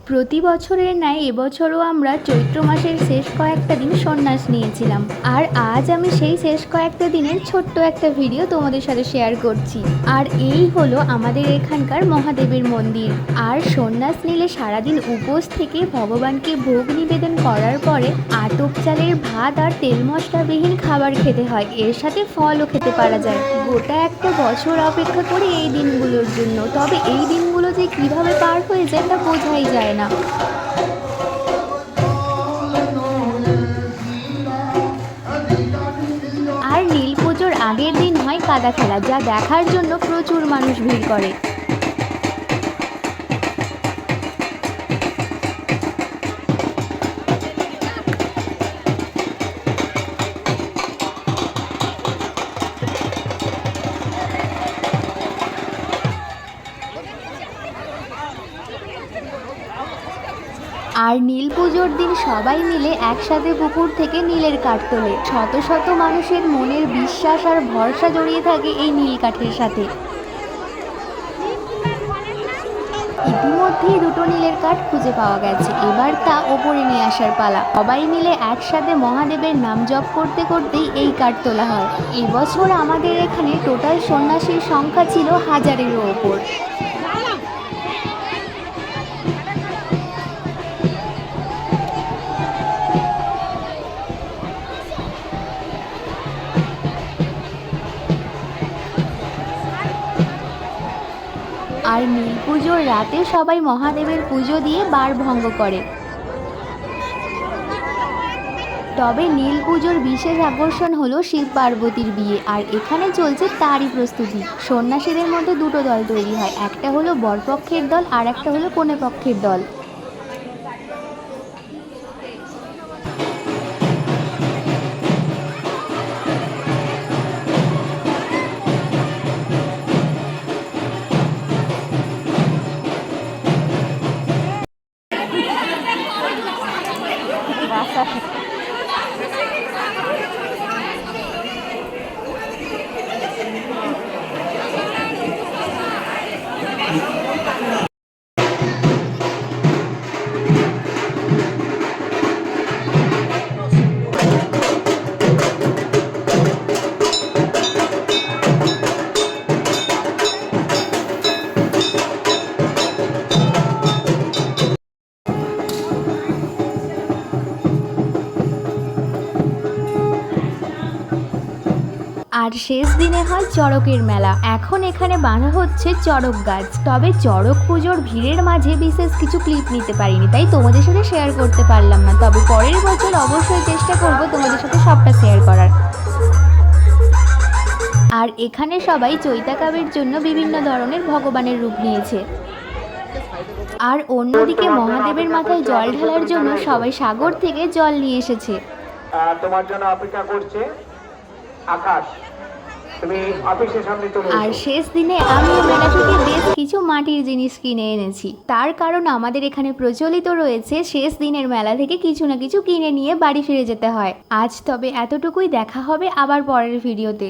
প্রতি বছরের ন্যায় এবছরও আমরা চৈত্র মাসের শেষ কয়েকটা দিন সন্ন্যাস নিয়েছিলাম। আর আজ আমি সেই শেষ কয়েকটা দিনের ছোট্ট একটা ভিডিও তোমাদের সাথে শেয়ার করছি। আর এই হলো আমাদের এখানকার মহাদেবের মন্দির। আর সন্ন্যাস নিলে সারাদিন উপোস থেকে ভগবানকে ভোগ নিবেদন করার পরে আতপ চালের ভাত আর তেল মশলাবিহীন খাবার খেতে হয়, এর সাথে ফলও খেতে পারা যায়। গোটা একটা বছর অপেক্ষা করি এই দিনগুলোর জন্য, তবে এই দিনগুলো যে কিভাবে পার হয়ে যায় তা বোঝাই যায় না। আর নীল পুজোর আগের দিন হয় কাদা খেলা, যা দেখার জন্য প্রচুর মানুষ ভিড় করে। আর নীল পুজোর দিন সবাই মিলে একসাথে পুকুর থেকে নীলের কাঠ তোলে। শত শত মানুষের মনের বিশ্বাস আর ভরসা জড়িয়ে থাকে এই নীল কাঠের সাথে। ইতিমধ্যেই দুটো নীলের কাঠ খুঁজে পাওয়া গেছে, এবার তা ওপরে নিয়ে আসার পালা। সবাই মিলে একসাথে মহাদেবের নাম জপ করতে করতেই এই কাঠ তোলা হয়। এবছর আমাদের এখানে টোটাল সন্ন্যাসীর সংখ্যা ছিল 1000-এরও ওপর। আর নীল পুজোর রাতে সবাই মহাদেবের পুজো দিয়ে বার ভঙ্গ করে। তবে নীল পুজোর বিশেষ আকর্ষণ হলো শিব পার্বতীর বিয়ে, আর এখানে চলছে তারই প্রস্তুতি। সন্ন্যাসীদের মধ্যে দুটো দল তৈরি হয়, একটা হলো বরপক্ষের দল আর একটা হলো কনে পক্ষের দল। আর শেষ দিনে হয় চড়কের মেলা। এখন এখানে বাঁধা হচ্ছে চড়ক গাছ। তবে চড়ক পুজোর ভিড়ের মাঝে বিশেষ কিছু ক্লিপ নিতে পারিনি, তাই তোমাদের সাথে শেয়ার করতে পারলাম না। তবে পরের বছর অবশ্যই চেষ্টা করব তোমাদের সাথে সবটা শেয়ার করার। আর এখানে সবাই চৈতাকাবের জন্য বিভিন্ন ধরনের ভগবানের রূপ নিয়েছে। আর অন্যদিকে মহাদেবের মাথায় জল ঢালার জন্য সবাই সাগর থেকে জল নিয়ে এসেছে। তোমার জন্য অপেক্ষা করছে আকাশ। আর শেষ দিনে আমি মেলা থেকে বেশ কিছু মাটির জিনিস কিনে এনেছি। তার কারণ আমাদের এখানে প্রচলিত রয়েছে শেষ দিনের মেলা থেকে কিছু না কিছু কিনে নিয়ে বাড়ি ফিরে যেতে হয়। আজ তবে এতটুকুই, দেখা হবে আবার পরের ভিডিওতে।